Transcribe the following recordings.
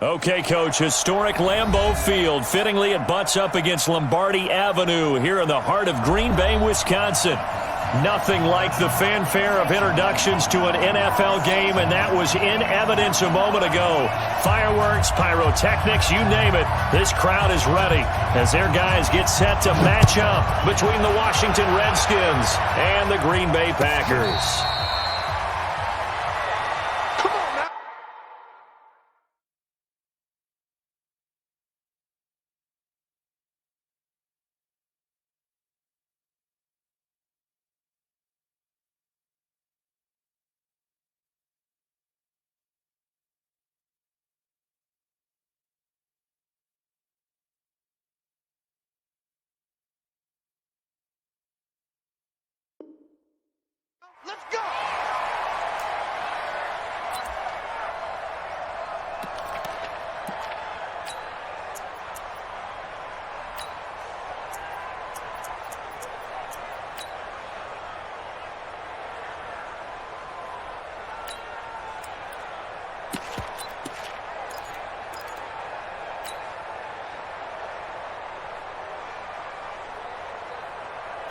Okay, Coach, historic Lambeau Field. Fittingly, it butts up against Lombardi Avenue here in the heart of Green Bay, Wisconsin. Nothing like the fanfare of introductions to an NFL game, and that was in evidence a moment ago. Fireworks, pyrotechnics, you name it. This crowd is ready as their guys get set to match up between the Washington Redskins and the Green Bay Packers. Let's go!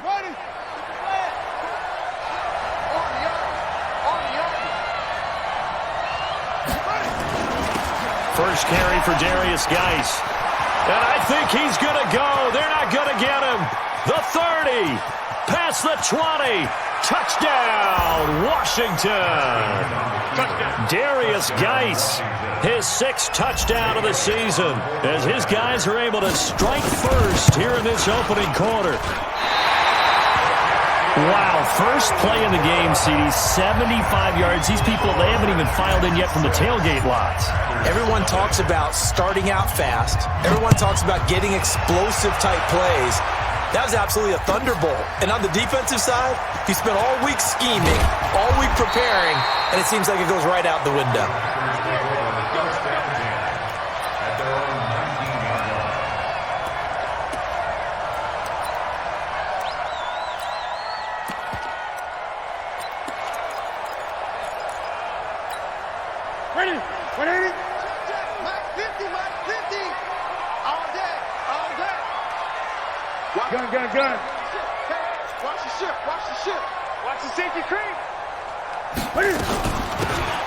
Ready! First carry for Darius Geis. And I think he's going to go. They're not going to get him. The 30. Past the 20. Touchdown, Washington. Touchdown. Darius Geis, his 6th touchdown of the season, as his guys are able to strike first here in this opening quarter. Wow, first play in the game, CD, 75 yards. These people, they haven't even filed in yet from the tailgate lots. Everyone talks about starting out fast. Everyone talks about getting explosive-type plays. That was absolutely a thunderbolt. And on the defensive side, he spent all week scheming, all week preparing, and it seems like it goes right out the window. Ready? 180? Mike 50, Mike 50. All day, all day. Gun. Watch the ship, watch the ship. Watch the safety creep.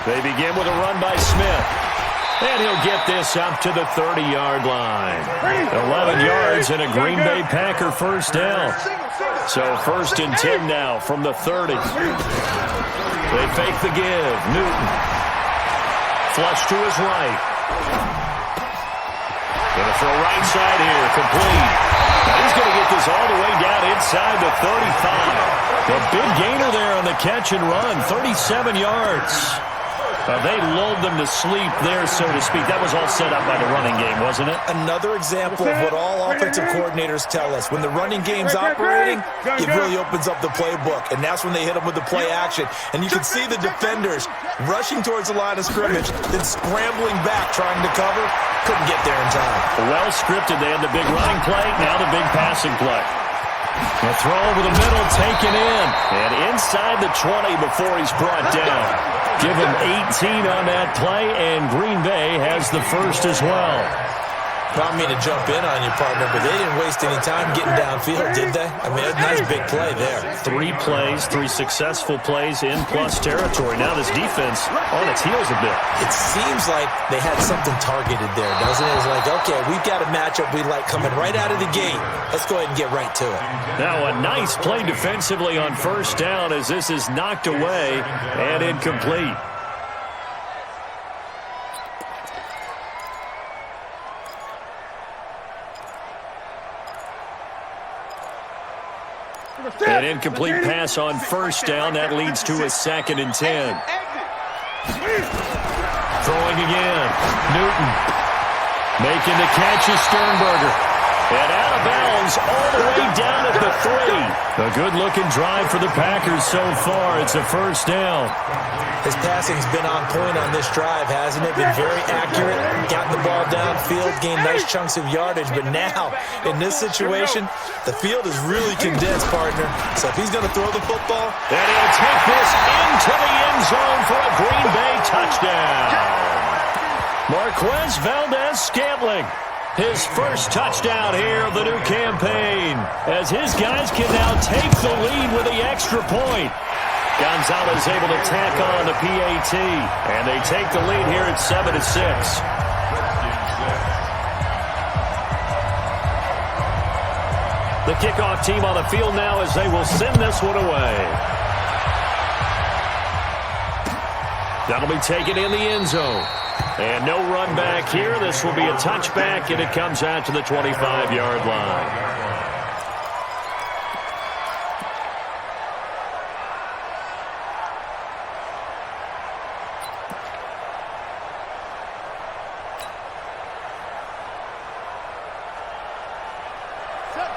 They begin with a run by Smith. And he'll get this up to the 30-yard line. 11 yards and a Green Bay Packer first down. So 1st and 10 now from the 30. They fake the give. Newton. Flush to his right. Going to throw right side here. Complete. Now he's going to get this all the way down inside the 35. The big gainer there on the catch and run. 37 yards. They lulled them to sleep there, so to speak. That was all set up by the running game, wasn't it? Another example of what all offensive coordinators tell us. When the running game's operating, it really opens up the playbook, and that's when they hit them with the play action. And you can see the defenders rushing towards the line of scrimmage, then scrambling back, trying to cover. Couldn't get there in time. Well scripted. They had the big running play, now the big passing play. The throw over the middle, taken in. And inside the 20 before he's brought down. Give him 18 on that play, and Green Bay has the first as well. I don't mean to jump in on you, partner, but they didn't waste any time getting downfield, did they? I mean, a nice big play there. 3 plays, 3 successful plays in plus territory. Now this defense on its heels a bit. It seems like they had something targeted there, doesn't it? It's like, okay, we've got a matchup we like coming right out of the gate. Let's go ahead and get right to it. Now a nice play defensively on first down as this is knocked away and incomplete. An incomplete pass on first down. That leads to a 2nd and 10. Throwing again. Newton. Making the catch is Sternberger. And out of bounds all the way down at the 3. A good-looking drive for the Packers so far. It's a first down. His passing's been on point on this drive, hasn't it? Been very accurate, gotten the ball downfield, gained nice chunks of yardage. But now, in this situation, the field is really condensed, partner. So if he's going to throw the football, and he'll take this into the end zone for a Green Bay touchdown. Marquez Valdez-Scantling, his first touchdown here of the new campaign, as his guys can now take the lead with the extra point. Gonzalez able to tack on the PAT, and they take the lead here at 7-6. The kickoff team on the field now as they will send this one away. That'll be taken in the end zone. And no run back here. This will be a touchback, and it comes out to the 25-yard line.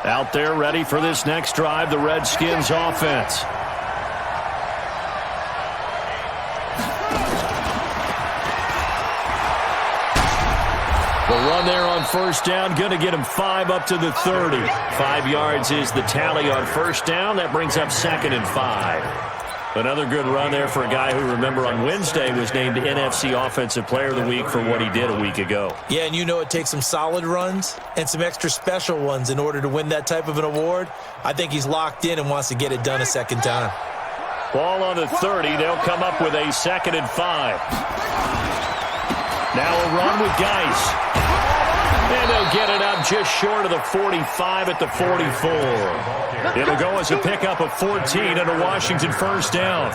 Out there ready for this next drive, the Redskins offense. The run there on first down, going to get him 5 up to the 30. 5 yards is the tally on first down. That brings up 2nd and 5. Another good run there for a guy who, remember, on Wednesday was named NFC Offensive Player of the Week for what he did a week ago. Yeah, and you know it takes some solid runs and some extra special ones in order to win that type of an award. I think he's locked in and wants to get it done a second time. Ball on the 30. They'll come up with a 2nd and 5. Now a run with Geis. And they'll get it up just short of the 45 at the 44. It'll go as a pickup of 14 and a Washington first down.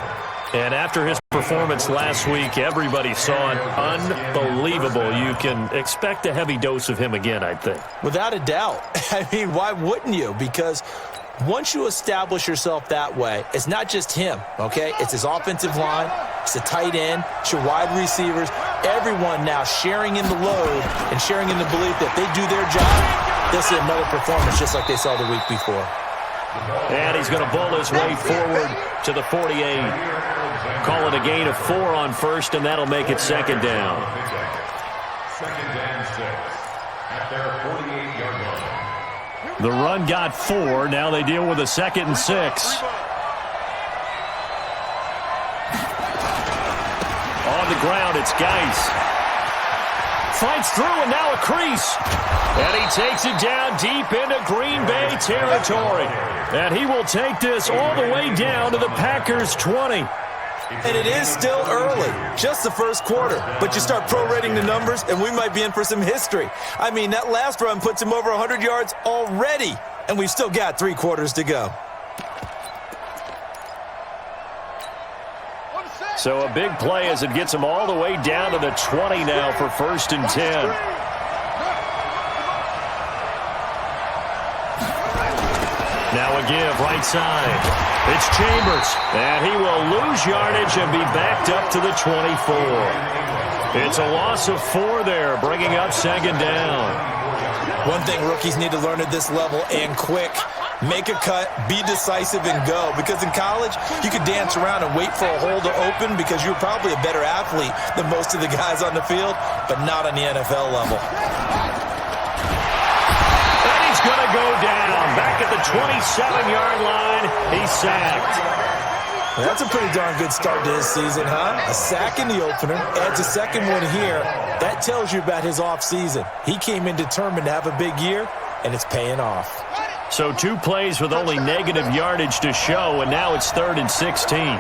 And after his performance last week, everybody saw it. Unbelievable. You can expect a heavy dose of him again, I think. Without a doubt. I mean, why wouldn't you? Because once you establish yourself that way, it's not just him, okay? It's his offensive line, it's the tight end, it's your wide receivers, everyone now sharing in the load and sharing in the belief that they do their job, they'll see another performance just like they saw the week before. And he's going to bowl his way forward to the 48. Call it a gain of 4 on first, and that'll make it 2nd down. 2nd and 6 at their 48-yard line. The run got 4. Now they deal with a 2nd and 6. On the ground, it's Geis. Fights through, and now a crease. And he takes it down deep into Green Bay territory. And he will take this all the way down to the Packers' 20. And it is still early, just the first quarter. But you start prorating the numbers, and we might be in for some history. I mean, that last run puts him over 100 yards already, and we've still got 3 quarters to go. So a big play as it gets him all the way down to the 20 now for 1st and 10. Now a give right side. It's Chambers, and he will lose yardage and be backed up to the 24. It's a loss of 4 there, bringing up 2nd down. One thing rookies need to learn at this level, and quick. Make a cut, be decisive, and go. Because in college, you could dance around and wait for a hole to open because you're probably a better athlete than most of the guys on the field, but not on the NFL level. And he's going to go down. Back at the 27-yard line, he's sacked. Well, that's a pretty darn good start to his season, huh? A sack in the opener, adds a second one here. That tells you about his offseason. He came in determined to have a big year, and it's paying off. So 2 plays with only negative yardage to show, and now it's 3rd and 16. Hey, you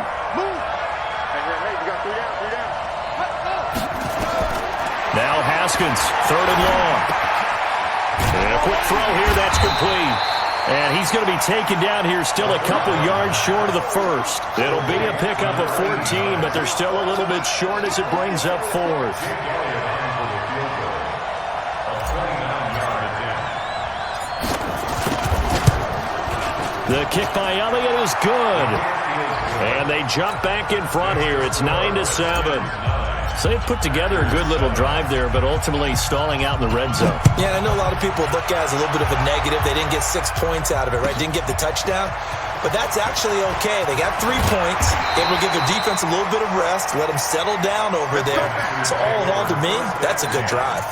got 3 down, 3 down. Now Haskins, 3rd and long. And a quick throw here, that's complete. And he's going to be taken down here still a couple yards short of the first. It'll be a pickup of 14, but they're still a little bit short as it brings up 4th. The kick by Elliott is good. And they jump back in front here. It's 9-7. So they put together a good little drive there, but ultimately stalling out in the red zone. Yeah, and I know a lot of people look at it as a little bit of a negative. They didn't get 6 points out of it, right? Didn't get the touchdown. But that's actually okay. They got 3 points. Able to give their defense a little bit of rest, let them settle down over there. So all in all, to me, that's a good drive.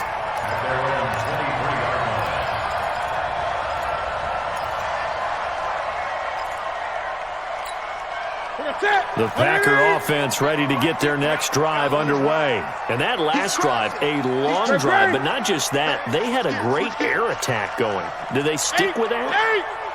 That's it. The Packer offense ready to get their next drive underway. And that last drive, a long drive, but not just that. They had a great air attack going. Do they stick with that?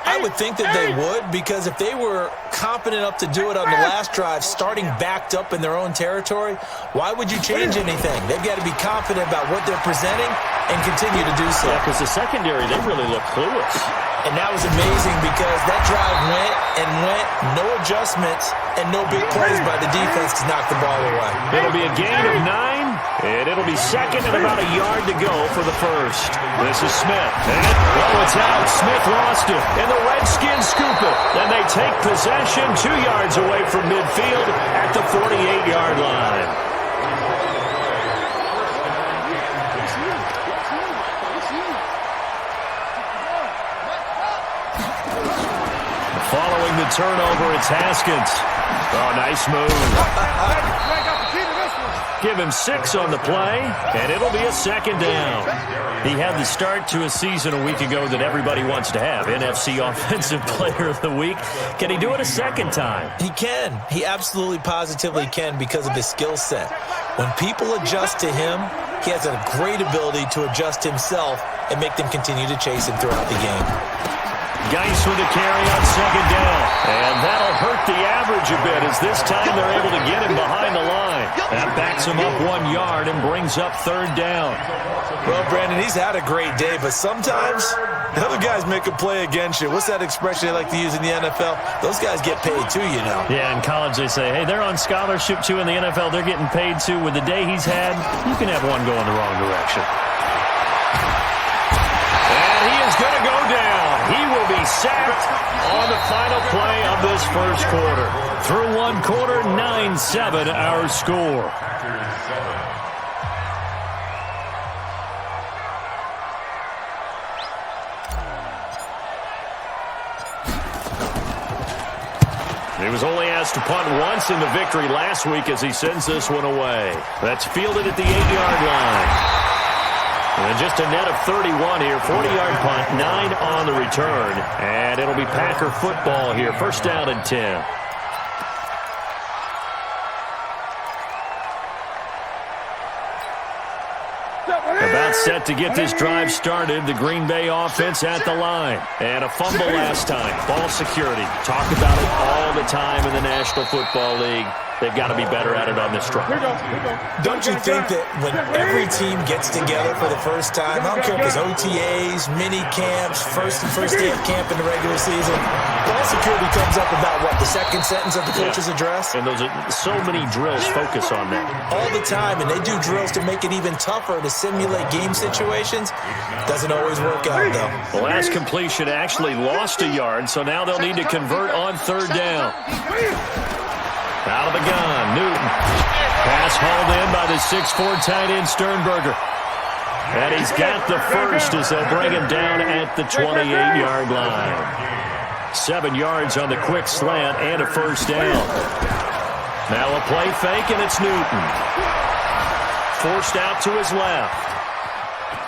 I would think that they would, because if they were confident enough to do it on the last drive, starting backed up in their own territory, why would you change anything? They've got to be confident about what they're presenting and continue to do so. Yeah, because the secondary, they really look clueless. And that was amazing because that drive went and went, no adjustments, and no big plays by the defense to knock the ball away. It'll be a gain of 9, and it'll be second and about a yard to go for the first. This is Smith. And, well, it's out. Smith lost it, and the Redskins scoop it. Then they take possession 2 yards away from midfield at the 48-yard line. Following the turnover, it's Haskins. Oh, nice move. Give him 6 on the play, and it'll be a second down. He had the start to a season a week ago that everybody wants to have, NFC Offensive Player of the Week. Can he do it a second time? He can. He absolutely positively can because of his skill set. When people adjust to him, he has a great ability to adjust himself and make them continue to chase him throughout the game. Geis with a carry on second down. And that'll hurt the average a bit as this time they're able to get him behind the line. That backs him up 1 yard and brings up third down. Well, Brandon, he's had a great day, but sometimes the other guys make a play against you. What's that expression they like to use in the NFL? Those guys get paid too, you know. Yeah, in college they say, hey, they're on scholarship too. In the NFL, they're getting paid too. With the day he's had, you can have one go in the wrong direction. And he is going to go down. He will be sacked on the final play of this first quarter. Through 1 quarter, 9-7 our score. He was only asked to punt once in the victory last week as he sends this one away. That's fielded at the 8-yard line. And just a net of 31 here, 40-yard punt, 9 on the return. And it'll be Packer football here, first down and 10. About set to get this drive started. The Green Bay offense at the line. And a fumble last time. Ball security. Talk about it all the time in the National Football League. They've got to be better at it on this drive. Don't you think that when every team gets together for the first time, I don't care if it's OTAs, mini camps, first day of camp in the regular season, ball security comes up about, what, the second sentence of the coach's address? And those are so many drills focus on that. All the time, and they do drills to make it even tougher to simulate game situations. Doesn't always work out, though. The last completion actually lost a yard, so now they'll need to convert on third down. Out of the gun, Newton. Pass hauled in by the 6'4" tight end Sternberger. And he's got the first as they'll bring him down at the 28-yard line. 7 yards on the quick slant and a first down. Now a play fake, and it's Newton. Forced out to his left.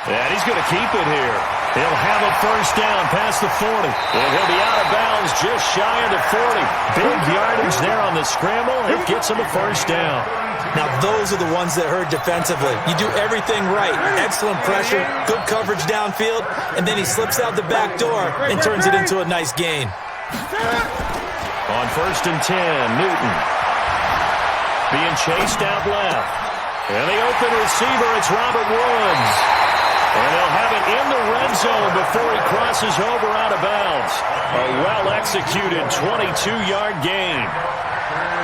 And he's going to keep it here. He'll have a first down past the 40. And he'll be out of bounds just shy of the 40. Big yardage there on the scramble. It gets him a first down. Now, those are the ones that hurt defensively. You do everything right. Excellent pressure, good coverage downfield, and then he slips out the back door and turns it into a nice gain. On first and 10, Newton. Being chased out left. And the open receiver, it's Robert Woods. And they'll have it in the red zone before he crosses over out of bounds. A well-executed 22-yard gain.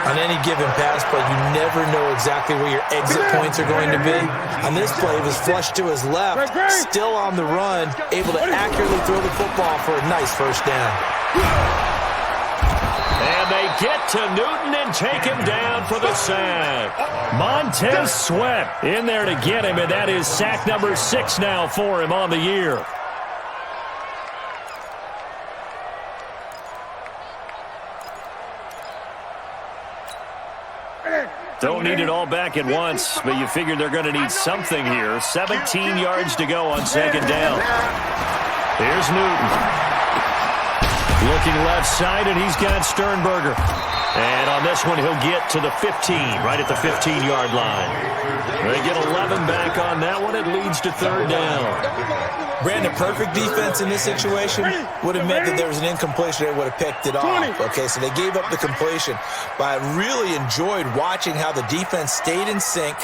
On any given pass play, you never know exactly where your exit points are going to be. On this play, it was flushed to his left, still on the run, able to accurately throw the football for a nice first down. And they get to Newton and take him down for the sack. Montez Sweat in there to get him, and that is sack number 6 now for him on the year. Don't need it all back at once, but you figure they're going to need something here. 17 yards to go on second down. Here's Newton. Looking left side, and he's got Sternberger. And on this one, he'll get to the 15, right at the 15-yard line. They get 11 back on that one. It leads to third down. Brandon, perfect defense in this situation would have meant that there was an incompletion. They would have picked it off. Okay, so they gave up the completion. But I really enjoyed watching how the defense stayed in sync,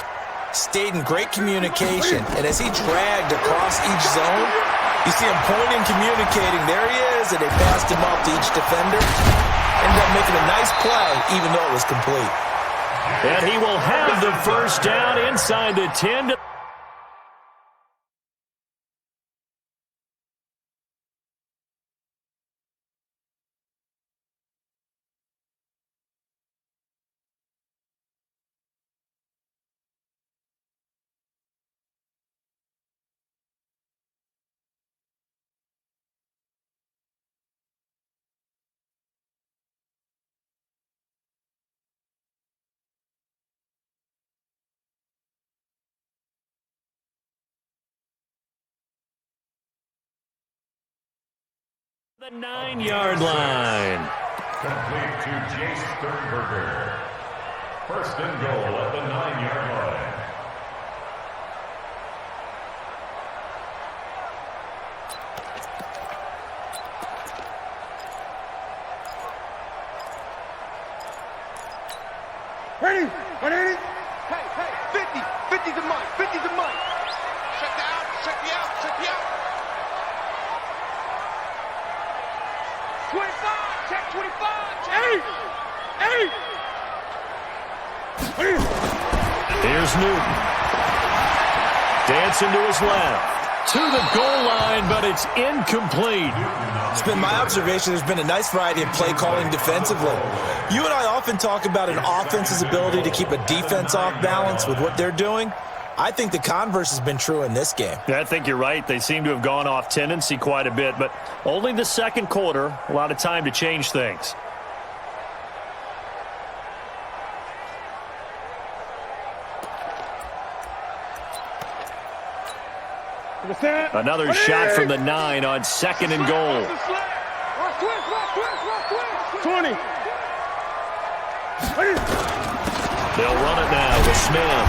stayed in great communication. And as he dragged across each zone, you see him pointing, communicating. There he is, and they passed him off to each defender. Ended up making a nice play, even though it was complete. And he will have the first down inside the 10. The 9-yard line. Complete to Jace Sternberger. First and goal at the 9-yard line. Ready? 180? Hey, 50. 50's a month. 50's a month. Check the out. Check the out. Check the out. 25. Check 25. Check. 8. Here's Newton. Dancing to his left. To the goal line, but it's incomplete. It's been my observation there's been a nice variety of play calling defensively. You and I often talk about an offense's ability to keep a defense off balance with what they're doing. I think the converse has been true in this game. Yeah, I think you're right. They seem to have gone off tendency quite a bit, but only the second quarter, a lot of time to change things. Another shot from the 9 on second and goal. 20. They'll run it now with Smith.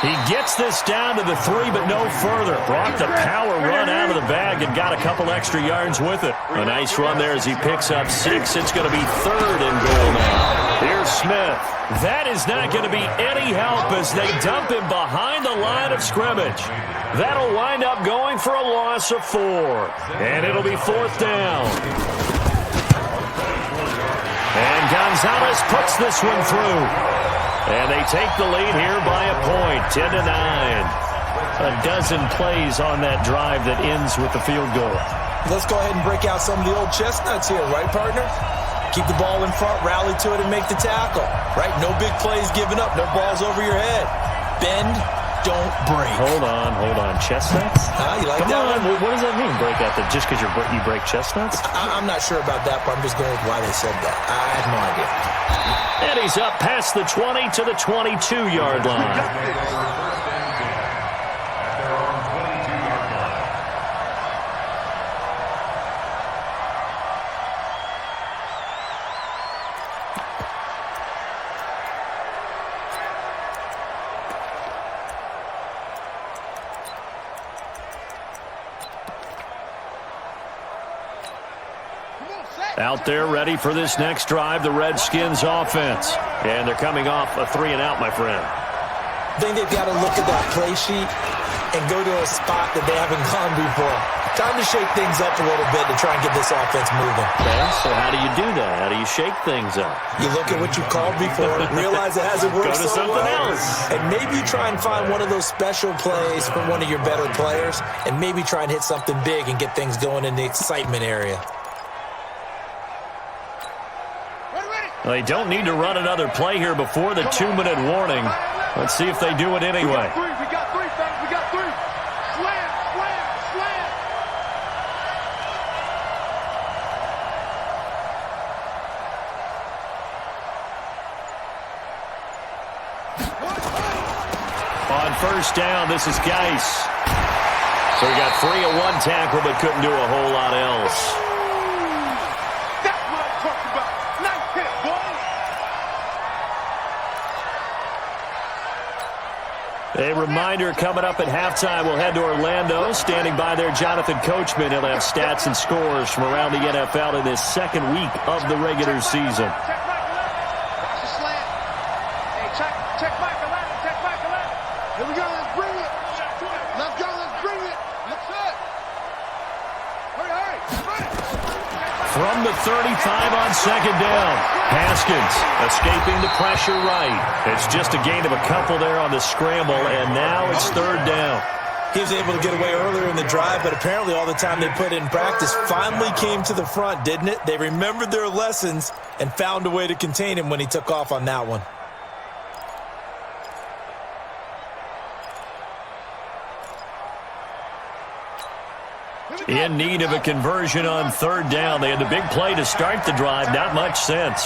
He gets this down to the 3, but no further. Brought the power run out of the bag and got a couple extra yards with it. A nice run there as he picks up 6. It's going to be third and goal now. Here's Smith. That is not going to be any help as they dump him behind the line of scrimmage. That'll wind up going for a loss of 4. And it'll be fourth down. And Gonzalez puts this one through. And they take the lead here by a point, 10-9. A dozen plays on that drive that ends with the field goal. Let's go ahead and break out some of the old chestnuts here, right, partner? Keep the ball in front, rally to it, and make the tackle, right? No big plays given up, no balls over your head. Bend, don't break. Hold on. Chestnuts? You like Come that on. one? What does that mean, break out? That just because you break chestnuts? I'm not sure about that, but I'm just going with why they said that. I have no idea. And he's up past the 20 to the 22-yard line. Out there ready for this next drive, the Redskins offense. And they're coming off a 3-and-out, my friend. I think they've got to look at that play sheet and go to a spot that they haven't gone before. Time to shake things up a little bit to try and get this offense moving. Okay, so how do you do that? How do you shake things up? You look at what you called before, realize it hasn't worked Go to so something well, else. and maybe you try and find one of those special plays from one of your better players, and maybe try and hit something big and get things going in the excitement area. They don't need to run another play here before the 2-minute warning. Let's see if they do it anyway. We got three, fellas. We got 3. Slam. On first down, this is Geis. So he got 3 at one tackle, but couldn't do a whole lot else. That's what I'm talking about. A reminder coming up at halftime. We'll head to Orlando. Standing by there, Jonathan Coachman. He'll have stats and scores from around the NFL in this second week of the regular season. Watch the slant. Hey, check Mike 11. Check Mike 11. Here we go. Let's bring it. Let's go. Let's bring it. Let's it. Hurry. From the 35 on second down. Haskins escaping the pressure right. It's just a gain of a couple there on the scramble, and now it's third down. He was able to get away earlier in the drive, but apparently all the time they put in practice finally came to the front, didn't it? They remembered their lessons and found a way to contain him when he took off on that one. In need of a conversion on third down. They had the big play to start the drive. Not much sense.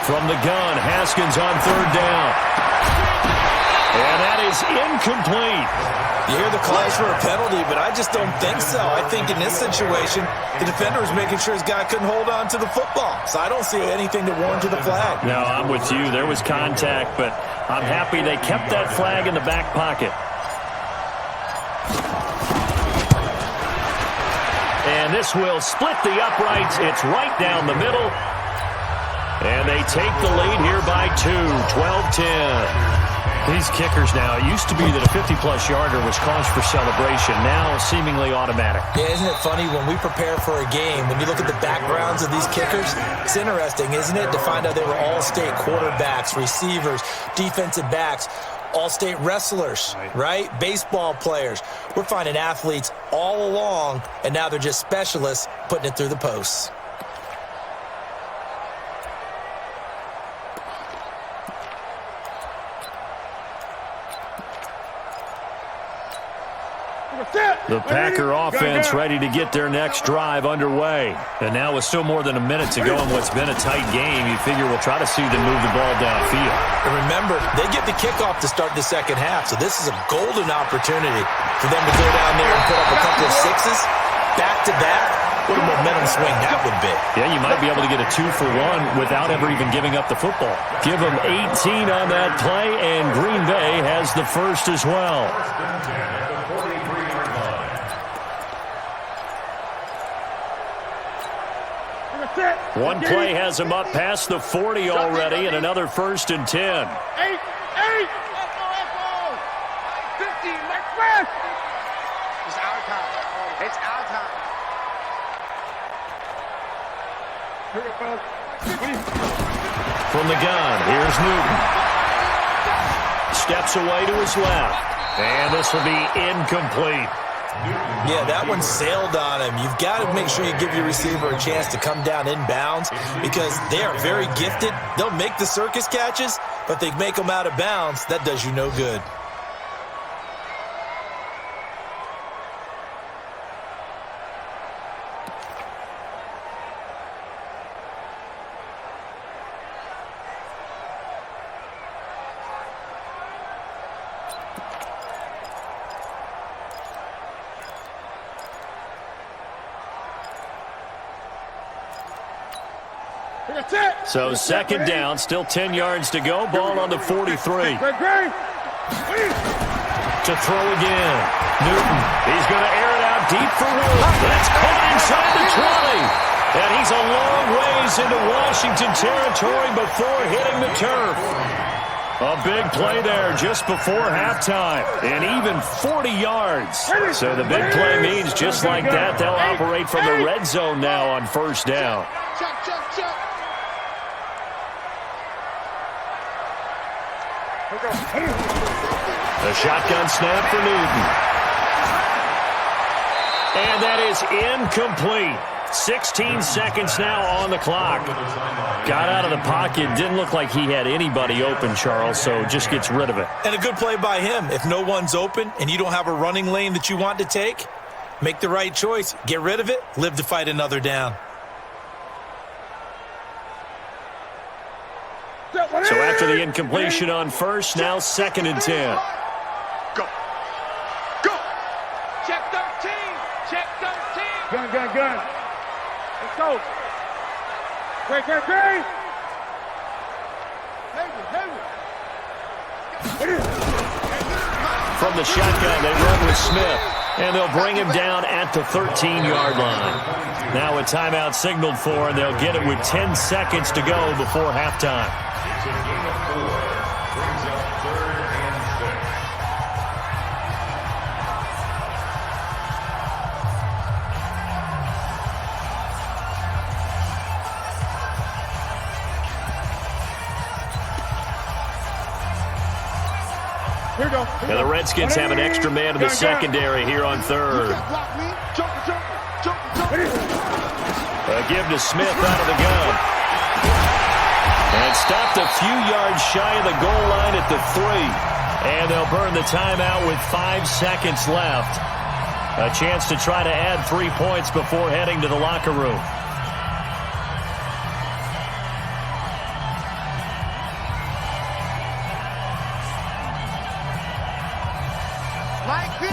From the gun, Haskins on third down. And that is incomplete. You hear the calls for a penalty, but I just don't think so. I think in this situation, the defender was making sure his guy couldn't hold on to the football. So I don't see anything to warrant the flag. No, I'm with you. There was contact, but I'm happy they kept that flag in the back pocket. And this will split the uprights. It's right down the middle. And they take the lead here by 2, 12-10. These kickers now, it used to be that a 50-plus yarder was cause for celebration. Now seemingly automatic. Yeah, isn't it funny when we prepare for a game, when you look at the backgrounds of these kickers, it's interesting, isn't it, to find out they were all-state quarterbacks, receivers, defensive backs, all-state wrestlers, right? Baseball players. We're finding athletes all along, and now they're just specialists putting it through the posts. The Packer offense ready to get their next drive underway. And now with still more than a minute to go in what's been a tight game, you figure we'll try to see them move the ball downfield. And remember, they get the kickoff to start the second half, so this is a golden opportunity for them to go down there and put up a couple of sixes back-to-back. What a momentum swing that would be. Yeah, you might be able to get a 2-for-1 without ever even giving up the football. Give them 18 on that play, and Green Bay has the first as well. One play has him up past the 40 already, and another 1st and 10. 8. 50. Next pass. It's our time. It's our time. From the gun, here's Newton. Steps away to his left, and this will be incomplete. Yeah, that one sailed on him. You've got to make sure you give your receiver a chance to come down inbounds because they are very gifted. They'll make the circus catches, but they make them out of bounds. That does you no good. So second down, still 10 yards to go. Ball on the 43. To throw again. Newton, he's going to air it out deep for Wolf. That's caught inside the 20. And he's a long ways into Washington territory before hitting the turf. A big play there just before halftime. And even 40 yards. So the big play means just like that, they'll operate from the red zone now on first down. The shotgun snap for Newton. And that is incomplete. 16 seconds now on the clock. Got out of the pocket. Didn't look like he had anybody open, Charles, so just gets rid of it. And a good play by him. If no one's open and you don't have a running lane that you want to take, make the right choice. Get rid of it. Live to fight another down. So after the incompletion on first, now 2nd and 10. Go. Go. Check 13. Check 13. Gun. Let's go. Great. From the shotgun, they run with Smith, and they'll bring him down at the 13-yard line. Now a timeout signaled for, and they'll get it with 10 seconds to go before halftime. It's a game of 4. Brings up 3rd and 6. Here we go. And the Redskins have an extra man in the secondary here on 3rd. A give to Smith out of the gun. And stopped a few yards shy of the goal line at the 3. And they'll burn the timeout with 5 seconds left. A chance to try to add 3 points before heading to the locker room.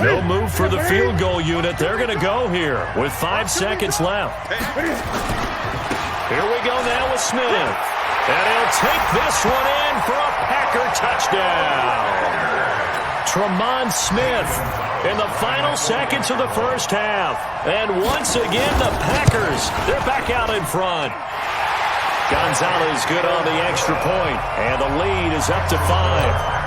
No move for the field goal unit. They're going to go here with 5 seconds left. Here we go now with Smith. And he'll take this one in for a Packer touchdown. Tremont Smith in the final seconds of the first half. And once again, the Packers, they're back out in front. Gonzalez good on the extra point. And the lead is up to 5.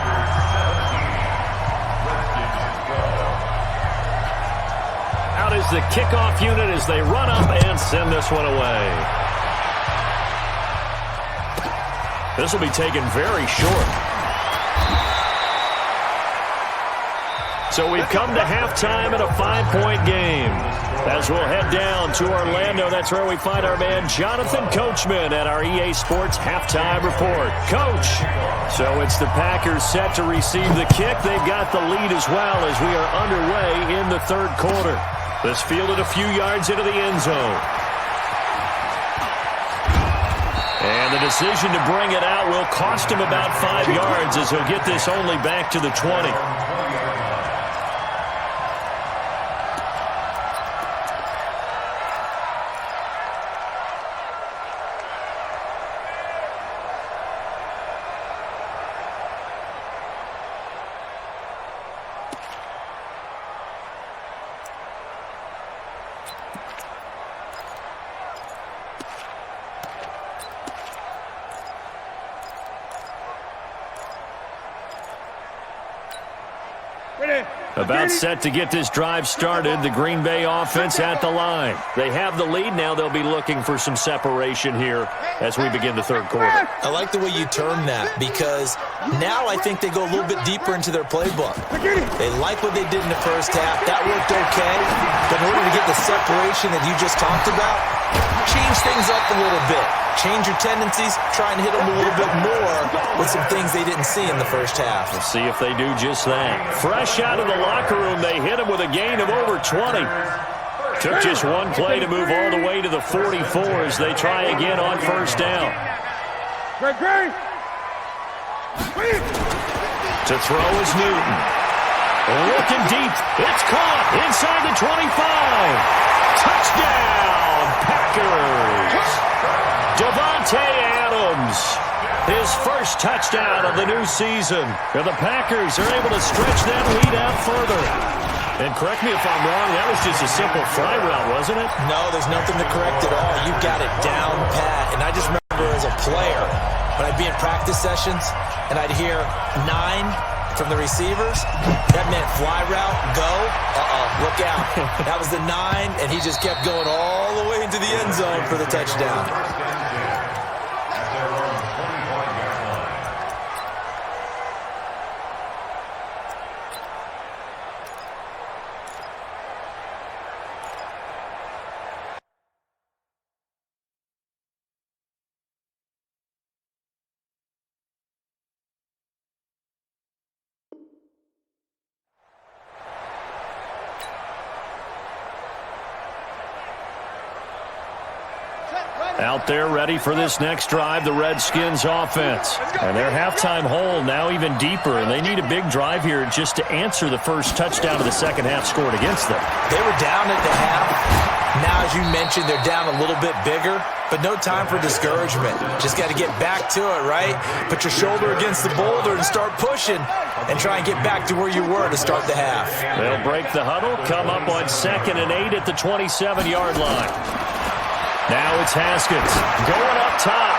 Is the kickoff unit as they run up and send this one away. This will be taken very short. So we've come to halftime in a 5-point game. As we'll head down to Orlando, that's where we find our man Jonathan Coachman at our EA Sports Halftime Report. Coach, so it's the Packers set to receive the kick. They've got the lead as well as we are underway in the 3rd quarter. This fielded a few yards into the end zone. And the decision to bring it out will cost him about 5 yards as he'll get this only back to the 20. About set to get this drive started. The Green Bay offense at the line. They have the lead. Now they'll be looking for some separation here as we begin the 3rd quarter. I like the way you term that because now I think they go a little bit deeper into their playbook. They like what they did in the first half. That worked okay. But in order to get the separation that you just talked about, change things up a little bit. Change your tendencies, try and hit them a little bit more with some things they didn't see in the first half. We'll see if they do just that. Fresh out of the locker room, they hit him with a gain of over 20. Took just one play to move all the way to the 44 as they try again on first down. To throw is Newton. Looking deep. It's caught inside the 25. Touchdown, Packers. Devontae Adams, his first touchdown of the new season. And the Packers are able to stretch that lead out further. And correct me if I'm wrong, that was just a simple fly route, wasn't it? No, there's nothing to correct at all. You got it down pat. And I just remember as a player, when I'd be in practice sessions and I'd hear 9 from the receivers, that meant fly route, go, look out. That was the 9, and he just kept going all the way into the end zone for the touchdown. Out there ready for this next drive, the Redskins offense. And their halftime hole now even deeper, and they need a big drive here just to answer the first touchdown of the second half scored against them. They were down at the half. Now, as you mentioned, they're down a little bit bigger, but no time for discouragement. Just got to get back to it, right? Put your shoulder against the boulder and start pushing and try and get back to where you were to start the half. They'll break the huddle, come up on 2nd and 8 at the 27-yard line. Now it's Haskins going up top.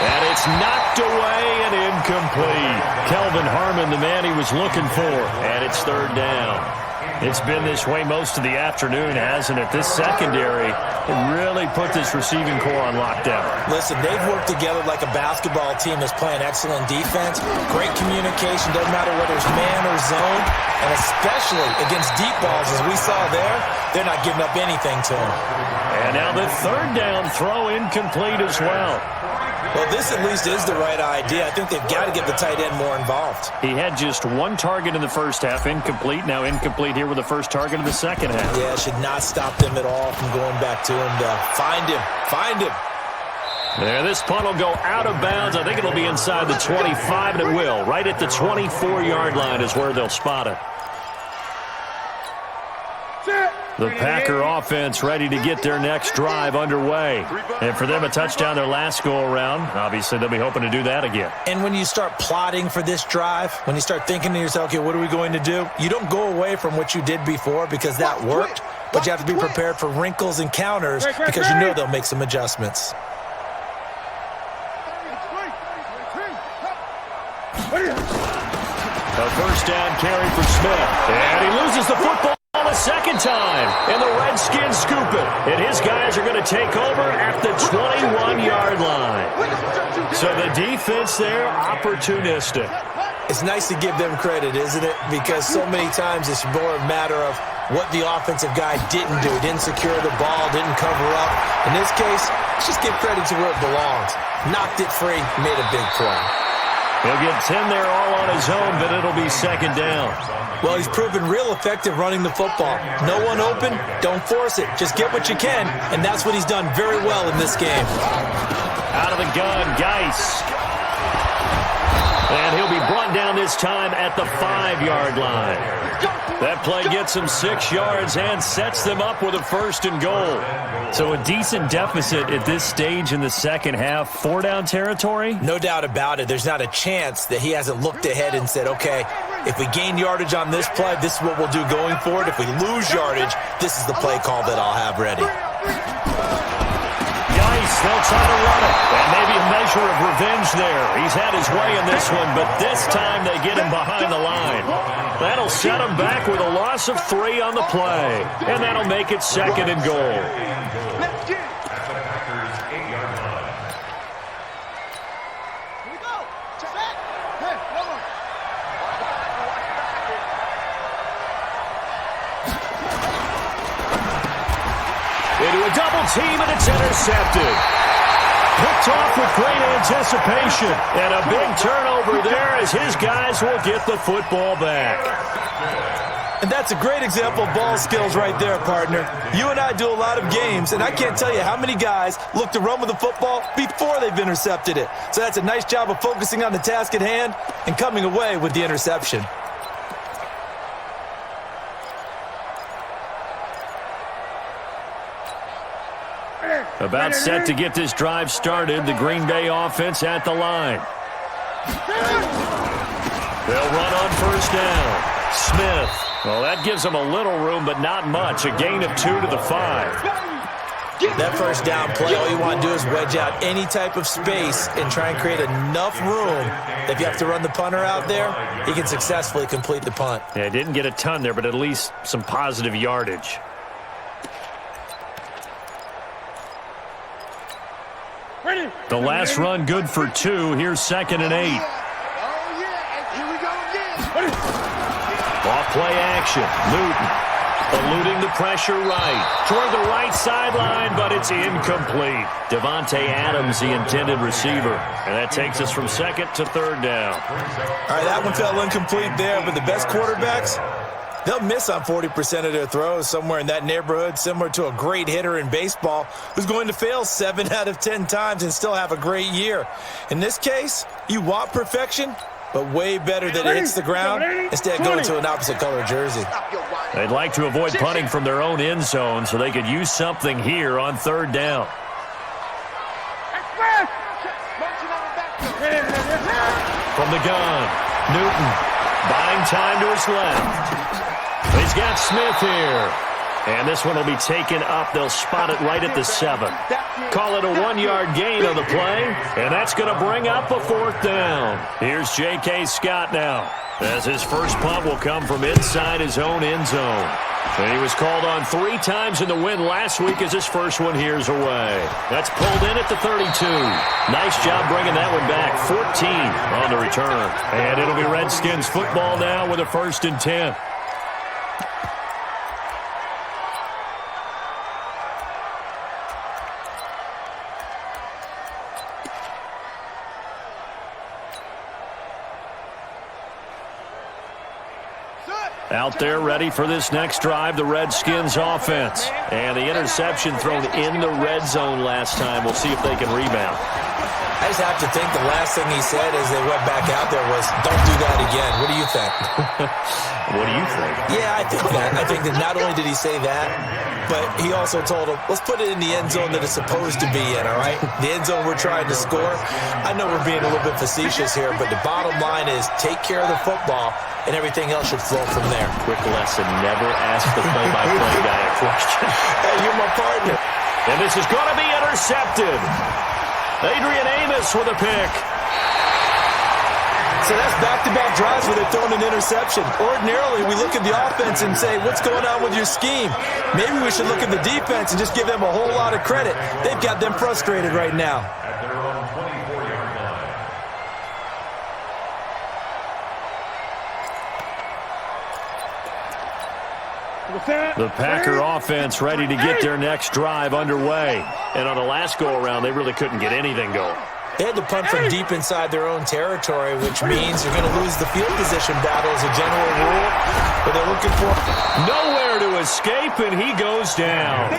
And it's knocked away and incomplete. Kelvin Harmon, the man he was looking for, and it's 3rd down. It's been this way most of the afternoon, hasn't it? This secondary really put this receiving core on lockdown. Listen, they've worked together like a basketball team that's playing excellent defense. Great communication, doesn't matter whether it's man or zone. And especially against deep balls, as we saw there, they're not giving up anything to them. And now the 3rd down throw incomplete as well. Well, this at least is the right idea. I think they've got to get the tight end more involved. He had just 1 target in the first half, incomplete. Now incomplete here with the first target of the second half. Yeah, should not stop them at all from going back to him to find him. Find him. There, this punt will go out of bounds. I think it'll be inside the 25, and it will. Right at the 24-yard line is where they'll spot it. The Packer offense ready to get their next drive underway. And for them, a touchdown their last go-around. Obviously, they'll be hoping to do that again. And when you start plotting for this drive, when you start thinking to yourself, okay, what are we going to do? You don't go away from what you did before because that worked, but you have to be prepared for wrinkles and counters because you know they'll make some adjustments. A first down carry for Smith. And he loses the football a second time. And the Redskins scoop it. And his guys are going to take over at the 21-yard line. So the defense there, opportunistic. It's nice to give them credit, isn't it? Because so many times it's more a matter of what the offensive guy didn't do. Didn't secure the ball, didn't cover up. In this case, let's just give credit to where it belongs. Knocked it free, made a big play. He'll get 10 there all on his own, but it'll be second down. Well, he's proven real effective running the football. No one open, don't force it. Just get what you can, and that's what he's done very well in this game. Out of the gun, Geis. And he'll be brought down this time at the 5-yard line. That play gets him 6 yards and sets them up with a 1st and goal. So a decent deficit at this stage in the second half. 4-down territory? No doubt about it. There's not a chance that he hasn't looked ahead and said, okay, if we gain yardage on this play, this is what we'll do going forward. If we lose yardage, this is the play call that I'll have ready. They'll try to run it. And maybe a measure of revenge there. He's had his way in this one, but this time they get him behind the line. That'll set him back with a loss of 3 on the play. And that'll make it 2nd and goal. Into a double team, and it's intercepted. Picked off with great anticipation. And a big turnover there as his guys will get the football back. And that's a great example of ball skills right there, partner. You and I do a lot of games, and I can't tell you how many guys look to run with the football before they've intercepted it. So that's a nice job of focusing on the task at hand and coming away with the interception. About set to get this drive started. The Green Bay offense at the line. They'll run on 1st down. Smith. Well, that gives them a little room, but not much. A gain of 2 to the 5. That 1st down play, all you want to do is wedge out any type of space and try and create enough room. If you have to run the punter out there, he can successfully complete the punt. Yeah, didn't get a ton there, but at least some positive yardage. The last run good for 2. Here's 2nd and 8. Oh, yeah. Here we go again. Off play action. Newton eluding the pressure right. Toward the right sideline, but it's incomplete. Devontae Adams, the intended receiver. And that takes us from 2nd to 3rd down. All right, that one fell incomplete there, but the best quarterbacks, They'll miss on 40% of their throws, somewhere in that neighborhood, similar to a great hitter in baseball who's going to fail 7 out of 10 times and still have a great year. In this case, you want perfection, but way better that it hits the ground instead going to an opposite color jersey. They'd like to avoid punting from their own end zone so they could use something here on 3rd down. From the gun, Newton buying time to his left. He's got Smith here. And this one will be taken up. They'll spot it right at the 7. Call it a 1-yard gain on the play. And that's going to bring up a 4th down. Here's J.K. Scott now, as his first punt will come from inside his own end zone. And he was called on 3 times in the win last week as his first one here's away. That's pulled in at the 32. Nice job bringing that one back. 14 on the return. And it'll be Redskins football now with a 1st and 10. Out there ready for this next drive, the Redskins offense. And the interception thrown in the red zone last time. We'll see if they can rebound. I just have to think the last thing he said as they went back out there was, don't do that again. What do you think? What do you think? Yeah, I think that. I think that not only did he say that, but he also told him, let's put it in the end zone that it's supposed to be in, all right? The end zone we're trying to score. I know we're being a little bit facetious here, but the bottom line is take care of the football, and everything else should flow from there. Quick lesson, never ask the play-by-play guy a question. Hey, you're my partner. And this is going to be intercepted. Adrian Amos with a pick. So that's back-to-back drives where they're throwing an interception. Ordinarily, we look at the offense and say, what's going on with your scheme? Maybe we should look at the defense and just give them a whole lot of credit. They've got them frustrated right now. At their own 24-yard line. The Packer offense ready to get their next drive underway. And on the last go-around, they really couldn't get anything going. They had to punt from deep inside their own territory, which means you're going to lose the field position battle as a general rule. But they're looking for nowhere to escape, and he goes down.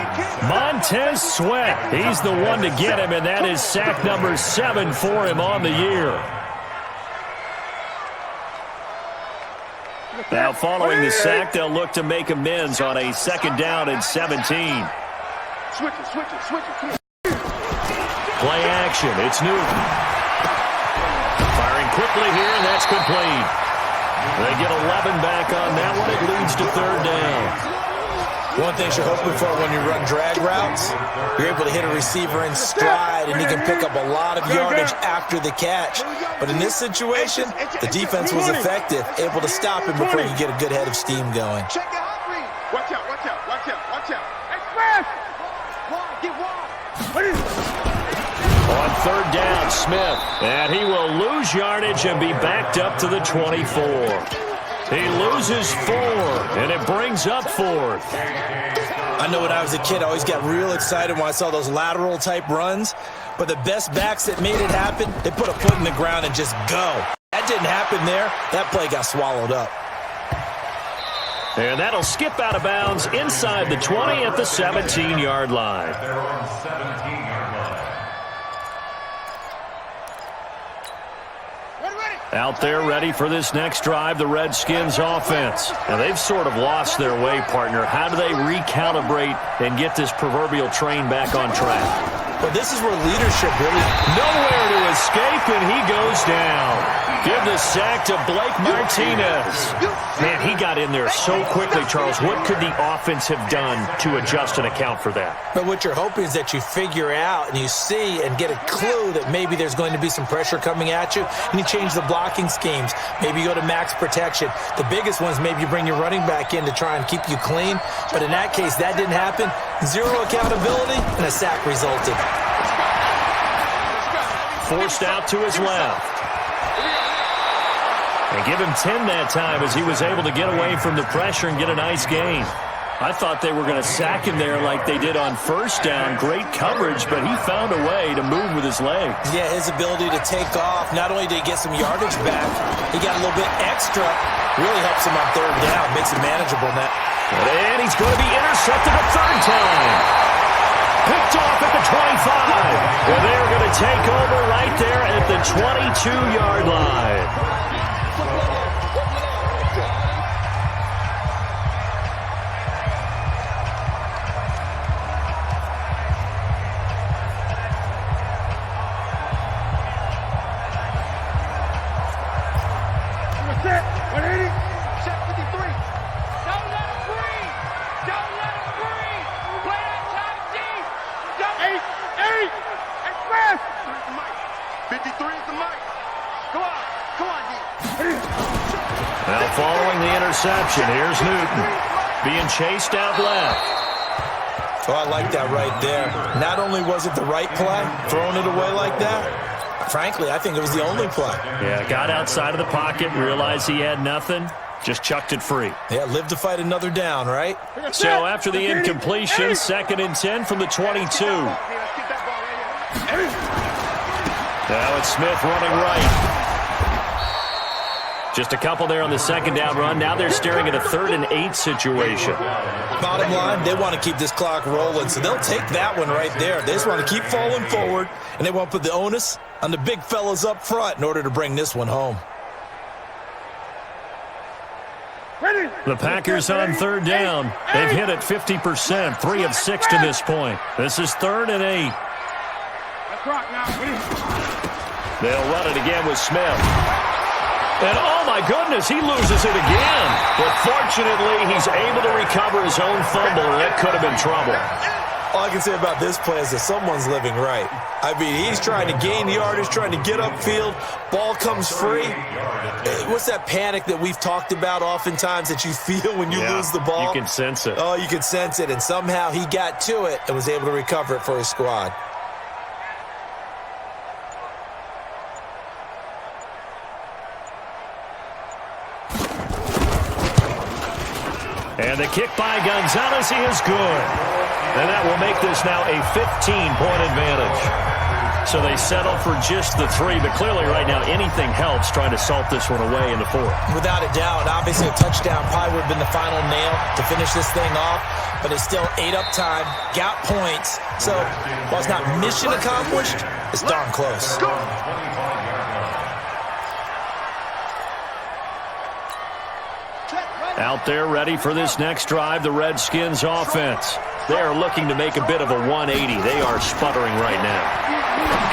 Montez Sweat, he's the one to get him, and that is sack number 7 for him on the year. Now following the sack, they'll look to make amends on a 2nd down and 17. Switch it. Play action. It's Newton. Firing quickly here, and that's complete. They get 11 back on that one. It leads to 3rd down. one thing you're hoping for when you run drag routes. You're able to hit a receiver in stride, and he can pick up a lot of yardage after the catch. But in this situation, the defense was effective, able to stop him before you get a good head of steam going. Watch out. Express! Get wide. On 3rd down, Smith. And he will lose yardage and be backed up to the 24. He loses 4, and it brings up 4th. I know when I was a kid, I always got real excited when I saw those lateral-type runs. But the best backs that made it happen, they put a foot in the ground and just go. That didn't happen there. That play got swallowed up. And that'll skip out of bounds inside the 20 at the 17-yard line. They're on 17-yard line. Out there ready for this next drive, the Redskins offense. And they've sort of lost their way, partner. How do they recalibrate and get this proverbial train back on track? Well, this is where leadership really... Nowhere to escape, and he goes down. Give the sack to Blake Martinez. Man, he got in there so quickly, Charles. What could the offense have done to adjust and account for that? But what you're hoping is that you figure out and you see and get a clue that maybe there's going to be some pressure coming at you, and you change the blocking schemes. Maybe you go to max protection. The biggest one is maybe you bring your running back in to try and keep you clean. But in that case, that didn't happen. Zero accountability, and a sack resulted. Forced out to his left. And give him 10 that time as he was able to get away from the pressure and get a nice gain. I thought they were going to sack him there like they did on first down. Great coverage, but he found a way to move with his legs. Yeah, his ability to take off, not only did he get some yardage back, he got a little bit extra. Really helps him on third down, makes it manageable now. And he's going to be intercepted a third time. Picked off at the 25. And they're going to take over right there at the 22-yard line. Now following the interception, here's Newton being chased out left. Oh, I like that right there. Not only was it the right play, throwing it away like that, frankly, I think it was the only play. Yeah, got outside of the pocket, realized he had nothing, just chucked it free. Yeah, live to fight another down, right? So after the incompletion, 2nd and 10 from the 22. Now it's Smith running right. Just a couple there on the 2nd down run. Now they're staring at a 3rd and 8 situation. Bottom line, they want to keep this clock rolling, so they'll take that one right there. They just want to keep falling forward, and they want to put the onus on the big fellas up front in order to bring this one home. The Packers on 3rd down. They've hit it 50%, 3 of 6 to this point. This is 3rd and 8. They'll run it again with Smith. And, oh, my goodness, he loses it again. But fortunately, he's able to recover his own fumble, and that could have been trouble. All I can say about this play is that someone's living right. I mean, he's trying to gain yardage, trying to get upfield. Ball comes free. What's that panic that we've talked about oftentimes that you feel when you lose the ball? You can sense it. Oh, you can sense it. And somehow he got to it and was able to recover it for his squad. And the kick by Gonzalez is good. And that will make this now a 15-point advantage. So they settle for just the 3, but clearly right now anything helps trying to salt this one away in the 4th. Without a doubt, obviously a touchdown probably would have been the final nail to finish this thing off, but it's still 8 up time, got points. So while it's not mission accomplished, it's darn close. Out there ready for this next drive, the Redskins offense. They are looking to make a bit of a 180. They are sputtering right now.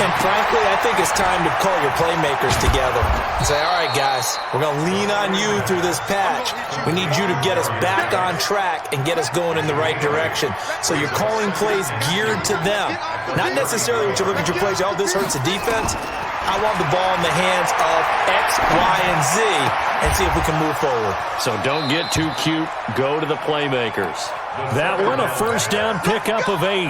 And frankly, I think it's time to call your playmakers together and say, all right, guys, we're going to lean on you through this patch. We need you to get us back on track and get us going in the right direction. So you're calling plays geared to them. Not necessarily what you look at your plays, oh, this hurts the defense. I want the ball in the hands of X, Y, and Z and see if we can move forward. So don't get too cute. Go to the playmakers. That one, a first down pickup of 8.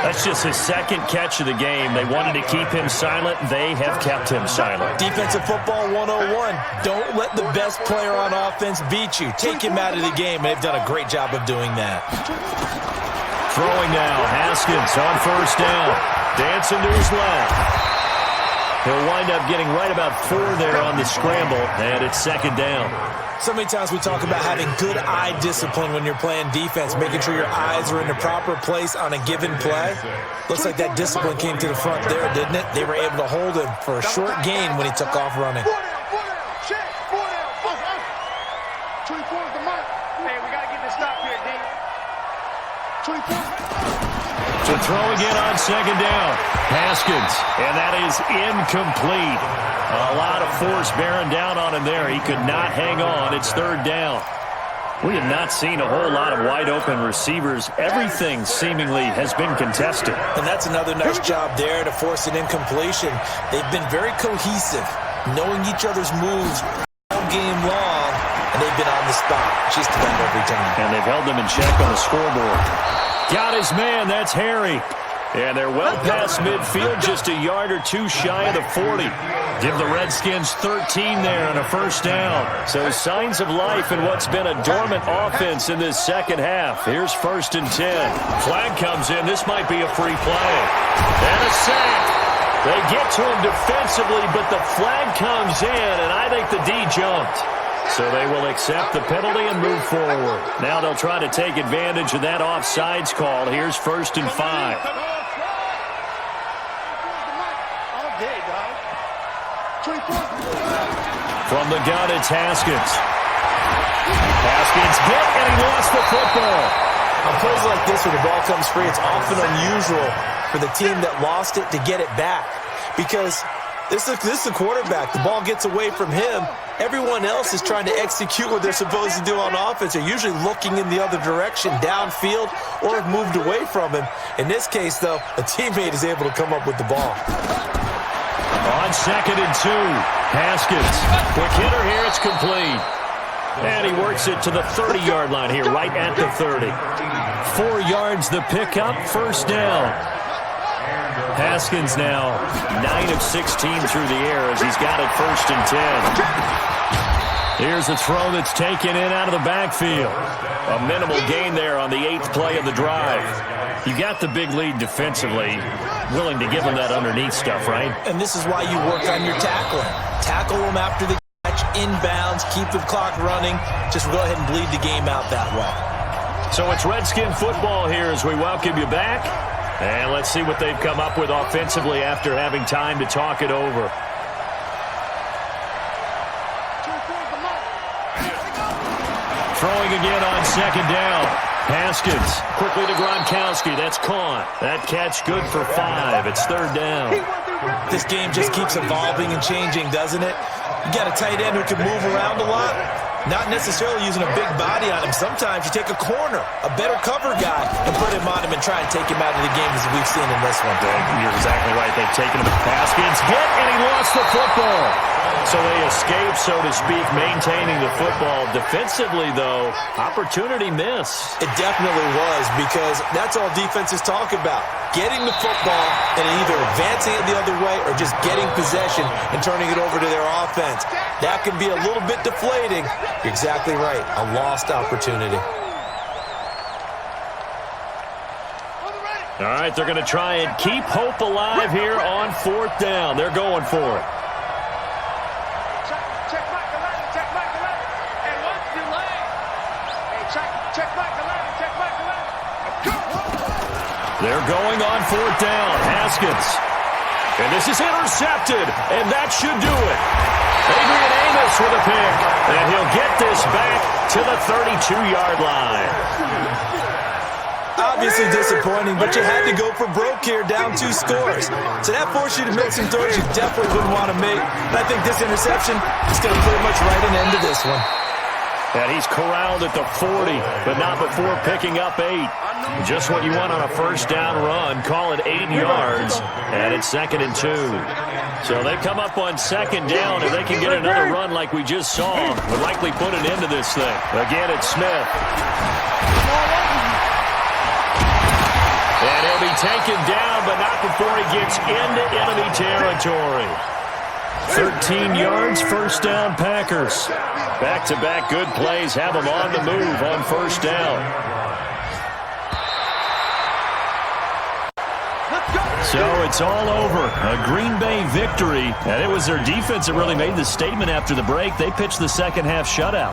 That's just his 2nd catch of the game. They wanted to keep him silent. They have kept him silent. Defensive football 101. Don't let the best player on offense beat you. Take him out of the game, and they've done a great job of doing that. Throwing now, Haskins on first down. Dancing to his left. He'll wind up getting right about 4 there on the scramble, and it's 2nd down. So many times we talk about having good eye discipline when you're playing defense, making sure your eyes are in the proper place on a given play. Looks like that discipline came to the front there, didn't it? They were able to hold him for a short gain when he took off running. 24 is the mark. Hey, we got to get this stop here, D. 24. To throw again on 2nd down. Haskins, and that is incomplete. A lot of force bearing down on him there. He could not hang on. It's 3rd down. We have not seen a whole lot of wide-open receivers. Everything seemingly has been contested. And that's another nice job there to force an incompletion. They've been very cohesive, knowing each other's moves all game long, and they've been on the spot just about every time. And they've held them in check on the scoreboard. Got his man. That's Harry. And they're well past midfield, just a yard or 2 shy of the 40. Give the Redskins 13 there and a first down. So signs of life in what's been a dormant offense in this second half. Here's 1st and 10. Flag comes in. This might be a free play. And a sack. They get to him defensively, but the flag comes in, and I think the D jumped. So they will accept the penalty and move forward. Now they'll try to take advantage of that offsides call. Here's 1st and 5. From the gun, it's Haskins. Haskins hit, and he lost the football. On plays like this where the ball comes free, it's often unusual for the team that lost it to get it back. Because this is the quarterback. The ball gets away from him. Everyone else is trying to execute what they're supposed to do on offense. They're usually looking in the other direction, downfield, or have moved away from him. In this case, though, a teammate is able to come up with the ball. On 2nd and 2, Haskins. Quick hitter here, it's complete. And he works it to the 30-yard line here, right at the 30. 4 yards the pickup, first down. Haskins now 9 of 16 through the air as he's got it 1st and 10. Here's a throw that's taken in out of the backfield. A minimal gain there on the 8th play of the drive. You got the big lead defensively, willing to give them that underneath stuff, right? And this is why you work on your tackling. Tackle them after the catch, inbounds, keep the clock running. Just go ahead and bleed the game out that way. So it's Redskin football here as we welcome you back. And let's see what they've come up with offensively after having time to talk it over. Throwing again on 2nd down. Haskins quickly to Gronkowski. That's caught. That catch good for 5. It's 3rd down. This game just keeps evolving and changing, doesn't it? You got a tight end who can move around a lot. Not necessarily using a big body on him. Sometimes you take a corner, a better cover guy, and put him on him and try and take him out of the game as we've seen in this one. You're exactly right. They've taken him. Haskins hit, and he lost the football. So they escape, so to speak, maintaining the football. Defensively, though, opportunity missed. It definitely was, because that's all defenses talk about. Getting the football and either advancing it the other way or just getting possession and turning it over to their offense. That can be a little bit deflating. You're exactly right. A lost opportunity. All right, they're going to try and keep hope alive here on 4th down. They're going for it. They're going on 4th down. Haskins. And this is intercepted, and that should do it. Adrian Amos with a pick, and he'll get this back to the 32-yard line. Obviously disappointing, but you had to go for broke here, down 2 scores. So that forced you to make some throws you definitely wouldn't want to make. And I think this interception is going to pretty much write an end to this one. And he's corralled at the 40, but not before picking up 8. Just what you want on a first down run. Call it 8 yards, and it's 2nd and 2. So they come up on 2nd down. If they can get another run like we just saw, would likely put an end to this thing. Again, it's Smith. And he'll be taken down, but not before he gets into enemy territory. 13 yards, first down, Packers. Back-to-back good plays have them on the move on first down. So it's all over. A Green Bay victory. And it was their defense that really made the statement after the break. They pitched the second half shutout.